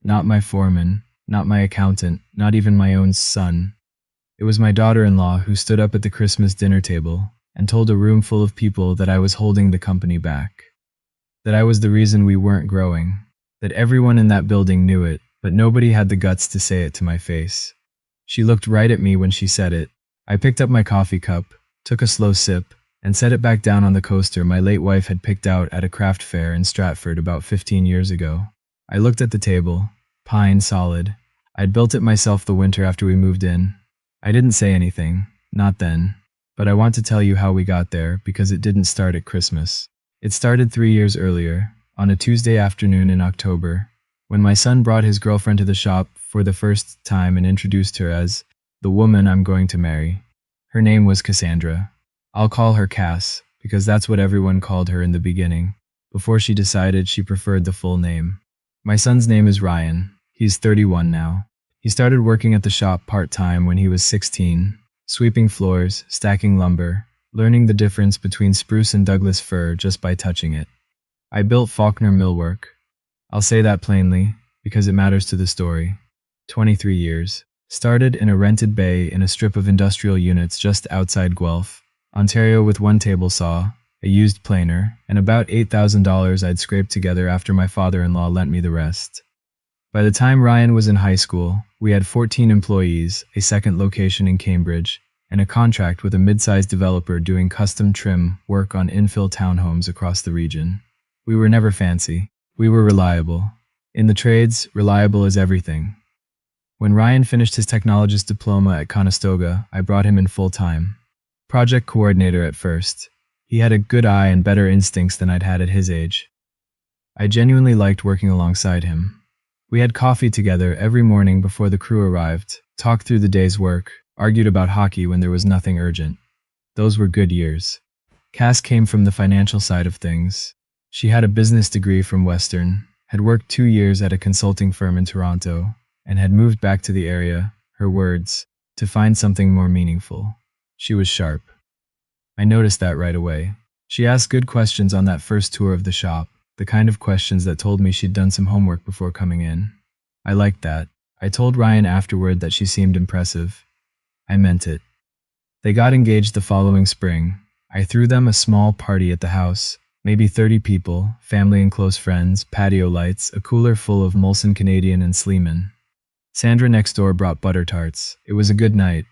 Not my foreman, not my accountant, not even my own son. It was my daughter-in-law who stood up at the Christmas dinner table and told a room full of people that I was holding the company back. That I was the reason we weren't growing. That everyone in that building knew it, but nobody had the guts to say it to my face. She looked right at me when she said it. I picked up my coffee cup, took a slow sip, and set it back down on the coaster my late wife had picked out at a craft fair in Stratford about 15 years ago. I looked at the table, pine solid. I'd built it myself the winter after we moved in. I didn't say anything, not then, but I want to tell you how we got there because it didn't start at Christmas. It started 3 years earlier, on a Tuesday afternoon in October, when my son brought his girlfriend to the shop for the first time and introduced her as the woman I'm going to marry. Her name was Cassandra. I'll call her Cass, because that's what everyone called her in the beginning, before she decided she preferred the full name. My son's name is Ryan. He's 31 now. He started working at the shop part-time when he was 16, sweeping floors, stacking lumber, learning the difference between spruce and Douglas fir just by touching it. I built Faulkner millwork. I'll say that plainly, because it matters to the story. 23 years. Started in a rented bay in a strip of industrial units just outside Guelph, Ontario, with one table saw, a used planer, and about $8,000 I'd scraped together after my father-in-law lent me the rest. By the time Ryan was in high school, we had 14 employees, a second location in Cambridge, and a contract with a mid-sized developer doing custom trim work on infill townhomes across the region. We were never fancy. We were reliable. In the trades, reliable is everything. When Ryan finished his technologist diploma at Conestoga, I brought him in full-time. Project coordinator at first. He had a good eye and better instincts than I'd had at his age. I genuinely liked working alongside him. We had coffee together every morning before the crew arrived, talked through the day's work, argued about hockey when there was nothing urgent. Those were good years. Cass came from the financial side of things. She had a business degree from Western, had worked 2 years at a consulting firm in Toronto, and had moved back to the area, her words, to find something more meaningful. She was sharp. I noticed that right away. She asked good questions on that first tour of the shop, the kind of questions that told me she'd done some homework before coming in. I liked that. I told Ryan afterward that she seemed impressive. I meant it. They got engaged the following spring. I threw them a small party at the house, maybe 30 people, family and close friends, patio lights, a cooler full of Molson Canadian and Sleeman. Sandra next door brought butter tarts. It was a good night.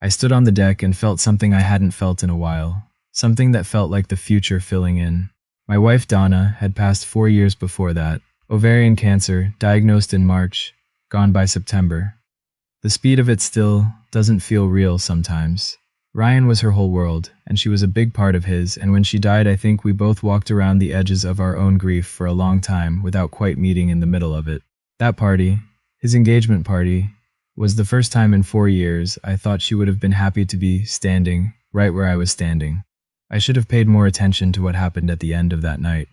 I stood on the deck and felt something I hadn't felt in a while, something that felt like the future filling in. My wife Donna had passed 4 years before that, ovarian cancer, diagnosed in March, gone by September. The speed of it still doesn't feel real sometimes. Ryan was her whole world, and she was a big part of his, and when she died I think we both walked around the edges of our own grief for a long time without quite meeting in the middle of it. That party, his engagement party, was the first time in 4 years I thought she would have been happy to be standing right where I was standing. I should have paid more attention to what happened at the end of that night.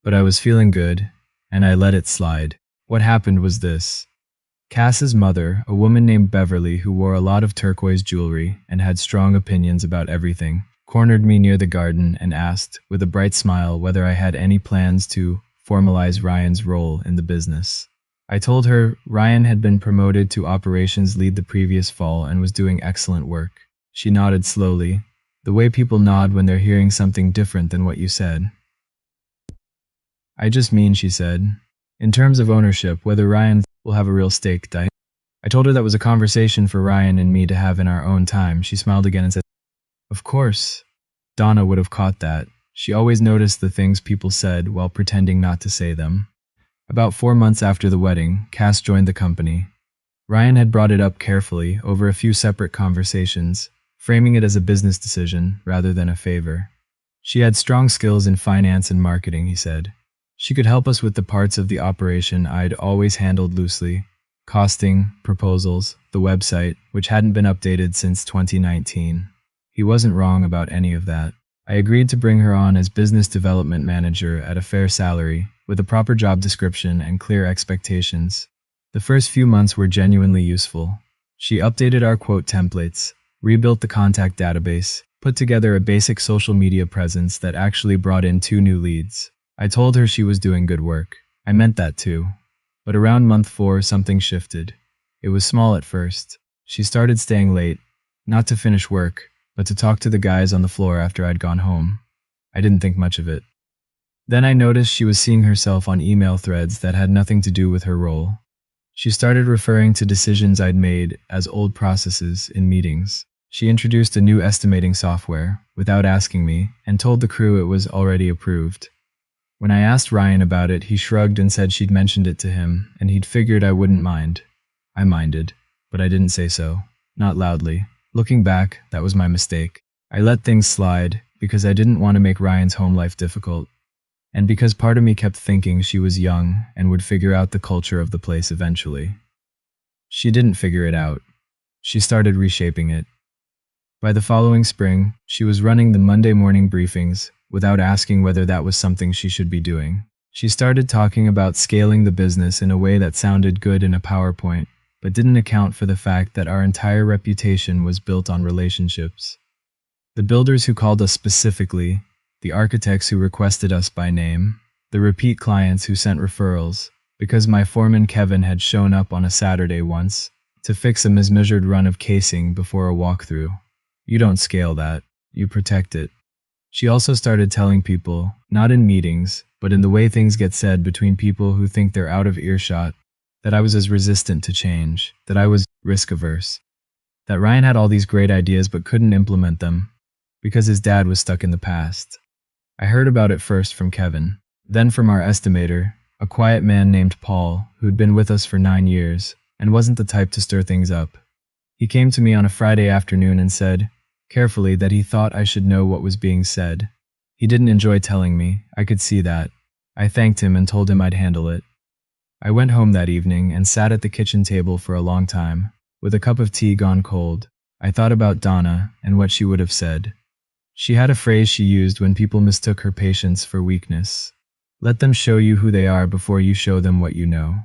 But I was feeling good, and I let it slide. What happened was this. Cass's mother, a woman named Beverly who wore a lot of turquoise jewelry and had strong opinions about everything, cornered me near the garden and asked, with a bright smile, whether I had any plans to formalize Ryan's role in the business. I told her Ryan had been promoted to operations lead the previous fall and was doing excellent work. She nodded slowly, the way people nod when they're hearing something different than what you said. I just mean, she said, in terms of ownership, whether Ryan will have a real stake. I told her that was a conversation for Ryan and me to have in our own time. She smiled again and said, of course. Donna would have caught that. She always noticed the things people said while pretending not to say them. About 4 months after the wedding, Cass joined the company. Ryan had brought it up carefully over a few separate conversations, framing it as a business decision rather than a favor. She had strong skills in finance and marketing, he said. She could help us with the parts of the operation I'd always handled loosely: costing, proposals, the website, which hadn't been updated since 2019. He wasn't wrong about any of that. I agreed to bring her on as business development manager at a fair salary, with a proper job description and clear expectations. The first few months were genuinely useful. She updated our quote templates, rebuilt the contact database, put together a basic social media presence that actually brought in 2 new leads. I told her she was doing good work. I meant that too. But around month 4, something shifted. It was small at first. She started staying late, not to finish work, but to talk to the guys on the floor after I'd gone home. I didn't think much of it. Then I noticed she was seeing herself on email threads that had nothing to do with her role. She started referring to decisions I'd made as old processes in meetings. She introduced a new estimating software without asking me and told the crew it was already approved. When I asked Ryan about it, he shrugged and said she'd mentioned it to him and he'd figured I wouldn't mind. I minded, but I didn't say so. Not loudly. Looking back, that was my mistake. I let things slide because I didn't want to make Ryan's home life difficult. And because part of me kept thinking she was young and would figure out the culture of the place eventually. She didn't figure it out. She started reshaping it. By the following spring, she was running the Monday morning briefings without asking whether that was something she should be doing. She started talking about scaling the business in a way that sounded good in a PowerPoint, but didn't account for the fact that our entire reputation was built on relationships. The builders who called us specifically, the architects who requested us by name, the repeat clients who sent referrals, because my foreman Kevin had shown up on a Saturday once to fix a mismeasured run of casing before a walkthrough. You don't scale that, you protect it. She also started telling people, not in meetings, but in the way things get said between people who think they're out of earshot, that I was as resistant to change, that I was risk-averse, that Ryan had all these great ideas but couldn't implement them because his dad was stuck in the past. I heard about it first from Kevin, then from our estimator, a quiet man named Paul who'd been with us for 9 years and wasn't the type to stir things up. He came to me on a Friday afternoon and said, carefully, that he thought I should know what was being said. He didn't enjoy telling me, I could see that. I thanked him and told him I'd handle it. I went home that evening and sat at the kitchen table for a long time, with a cup of tea gone cold. I thought about Donna and what she would have said. She had a phrase she used when people mistook her patience for weakness. Let them show you who they are before you show them what you know.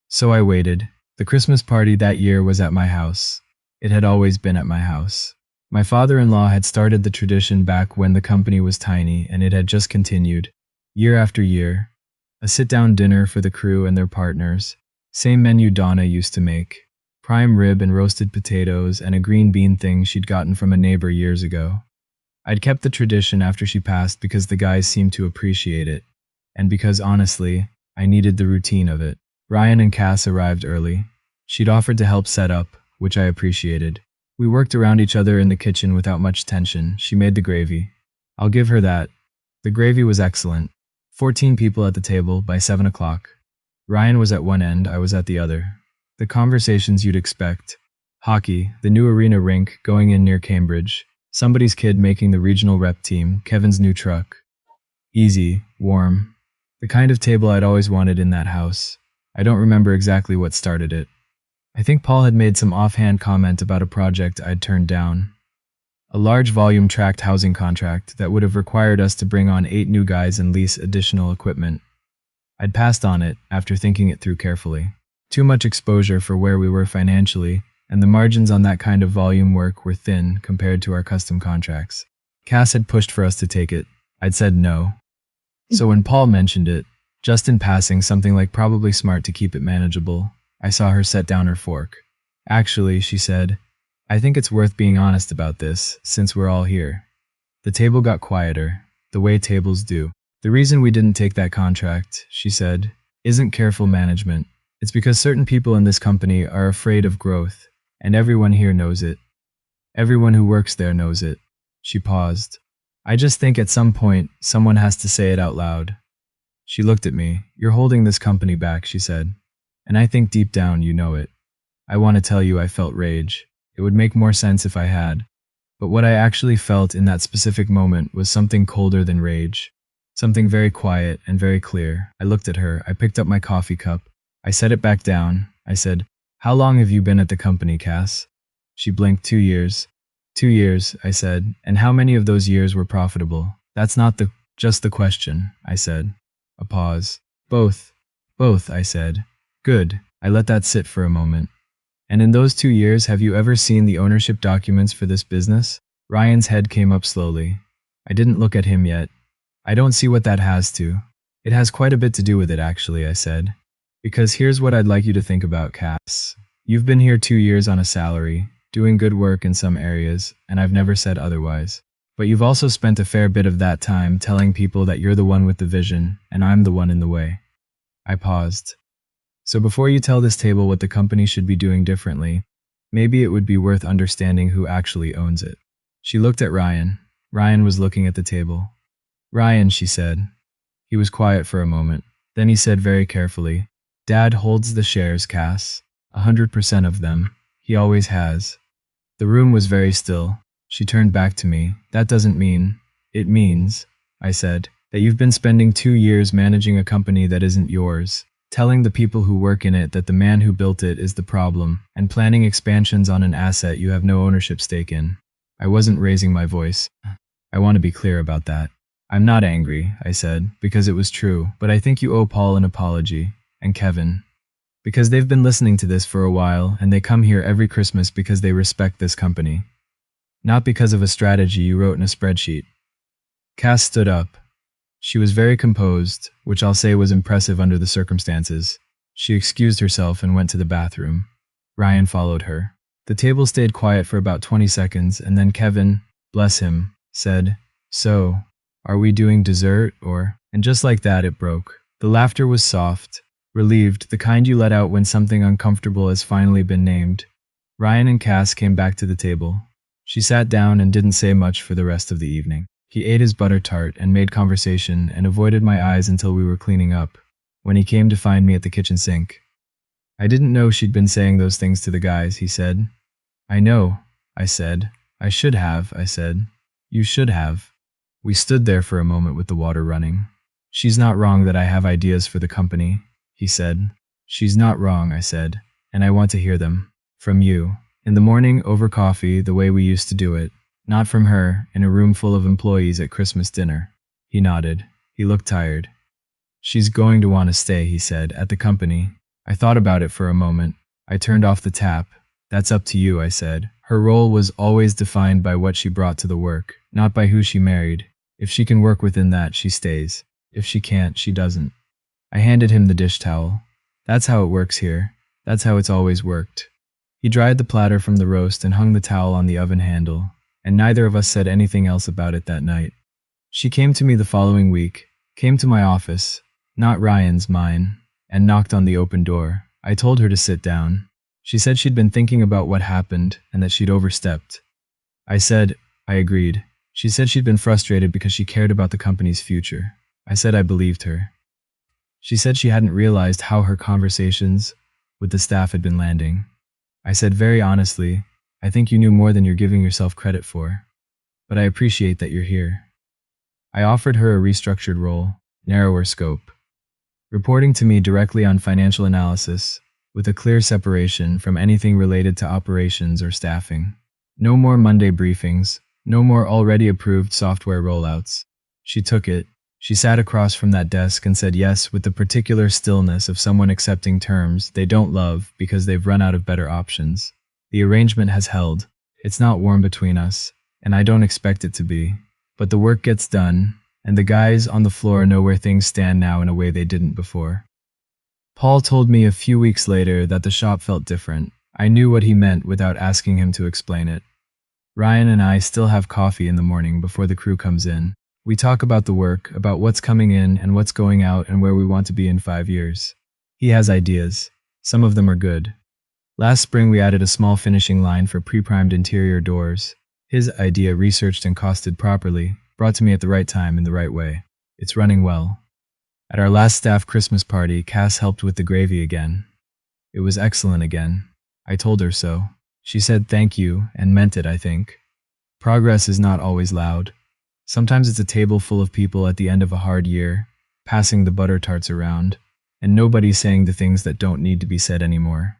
So I waited. The Christmas party that year was at my house. It had always been at my house. My father-in-law had started the tradition back when the company was tiny, and it had just continued, year after year. A sit-down dinner for the crew and their partners. Same menu Donna used to make. Prime rib and roasted potatoes and a green bean thing she'd gotten from a neighbor years ago. I'd kept the tradition after she passed because the guys seemed to appreciate it, and because, honestly, I needed the routine of it. Ryan and Cass arrived early. She'd offered to help set up, which I appreciated. We worked around each other in the kitchen without much tension. She made the gravy. I'll give her that. The gravy was excellent. 14 people at the table by 7 o'clock. Ryan was at one end, I was at the other. The conversations you'd expect. Hockey, the new arena rink going in near Cambridge. Somebody's kid making the regional rep team, Kevin's new truck. Easy, warm. The kind of table I'd always wanted in that house. I don't remember exactly what started it. I think Paul had made some offhand comment about a project I'd turned down. A large volume tract housing contract that would have required us to bring on 8 new guys and lease additional equipment. I'd passed on it after thinking it through carefully. Too much exposure for where we were financially, and the margins on that kind of volume work were thin compared to our custom contracts. Cass had pushed for us to take it. I'd said no. So when Paul mentioned it, just in passing, something like probably smart to keep it manageable, I saw her set down her fork. Actually, she said, I think it's worth being honest about this, since we're all here. The table got quieter, the way tables do. The reason we didn't take that contract, she said, isn't careful management. It's because certain people in this company are afraid of growth. And everyone here knows it. Everyone who works there knows it. She paused. I just think at some point, someone has to say it out loud. She looked at me. You're holding this company back, she said. And I think deep down you know it. I want to tell you I felt rage. It would make more sense if I had. But what I actually felt in that specific moment was something colder than rage. Something very quiet and very clear. I looked at her. I picked up my coffee cup. I set it back down. I said, how long have you been at the company, Cass? She blinked. 2 years. 2 years, I said. And how many of those years were profitable? That's not just the question, I said. A pause. Both, I said. Good. I let that sit for a moment. And in those 2 years, have you ever seen the ownership documents for this business? Ryan's head came up slowly. I didn't look at him yet. I don't see what that has to. It has quite a bit to do with it, actually, I said. Because here's what I'd like you to think about, Cass. You've been here 2 years on a salary, doing good work in some areas, and I've never said otherwise. But you've also spent a fair bit of that time telling people that you're the one with the vision, and I'm the one in the way. I paused. So before you tell this table what the company should be doing differently, maybe it would be worth understanding who actually owns it. She looked at Ryan. Ryan was looking at the table. Ryan, she said. He was quiet for a moment. Then he said very carefully, Dad holds the shares, Cass. 100% of them. He always has. The room was very still. She turned back to me. That doesn't mean. It means, I said, that you've been spending 2 years managing a company that isn't yours, telling the people who work in it that the man who built it is the problem, and planning expansions on an asset you have no ownership stake in. I wasn't raising my voice. I want to be clear about that. I'm not angry, I said, because it was true, but I think you owe Paul an apology, and Kevin. Because they've been listening to this for a while, and they come here every Christmas because they respect this company. Not because of a strategy you wrote in a spreadsheet. Cass stood up. She was very composed, which I'll say was impressive under the circumstances. She excused herself and went to the bathroom. Ryan followed her. The table stayed quiet for about 20 seconds, and then Kevin, bless him, said, So, are we doing dessert, or? And just like that, it broke. The laughter was soft, relieved, the kind you let out when something uncomfortable has finally been named. Ryan and Cass came back to the table. She sat down and didn't say much for the rest of the evening. He ate his butter tart and made conversation and avoided my eyes until we were cleaning up, when he came to find me at the kitchen sink. I didn't know she'd been saying those things to the guys, he said. I know, I said. I should have, I said. You should have. We stood there for a moment with the water running. She's not wrong that I have ideas for the company, he said. She's not wrong, I said, and I want to hear them. From you. In the morning, over coffee, the way we used to do it. Not from her, in a room full of employees at Christmas dinner. He nodded. He looked tired. She's going to want to stay, he said, at the company. I thought about it for a moment. I turned off the tap. That's up to you, I said. Her role was always defined by what she brought to the work, not by who she married. If she can work within that, she stays. If she can't, she doesn't. I handed him the dish towel. That's how it works here. That's how it's always worked. He dried the platter from the roast and hung the towel on the oven handle, and neither of us said anything else about it that night. She came to me the following week, came to my office, not Ryan's, mine, and knocked on the open door. I told her to sit down. She said she'd been thinking about what happened and that she'd overstepped. I said, I agreed. She said she'd been frustrated because she cared about the company's future. I said I believed her. She said she hadn't realized how her conversations with the staff had been landing. I said very honestly, I think you knew more than you're giving yourself credit for. But I appreciate that you're here. I offered her a restructured role, narrower scope. Reporting to me directly on financial analysis, with a clear separation from anything related to operations or staffing. No more Monday briefings, no more already approved software rollouts. She took it. She sat across from that desk and said yes with the particular stillness of someone accepting terms they don't love because they've run out of better options. The arrangement has held. It's not warm between us, and I don't expect it to be. But the work gets done, and the guys on the floor know where things stand now in a way they didn't before. Paul told me a few weeks later that the shop felt different. I knew what he meant without asking him to explain it. Ryan and I still have coffee in the morning before the crew comes in. We talk about the work, about what's coming in and what's going out and where we want to be in 5 years. He has ideas. Some of them are good. Last spring we added a small finishing line for pre-primed interior doors. His idea, researched and costed properly, brought to me at the right time in the right way. It's running well. At our last staff Christmas party, Cass helped with the gravy again. It was excellent again. I told her so. She said thank you, and meant it, I think. Progress is not always loud. Sometimes it's a table full of people at the end of a hard year, passing the butter tarts around, and nobody saying the things that don't need to be said anymore.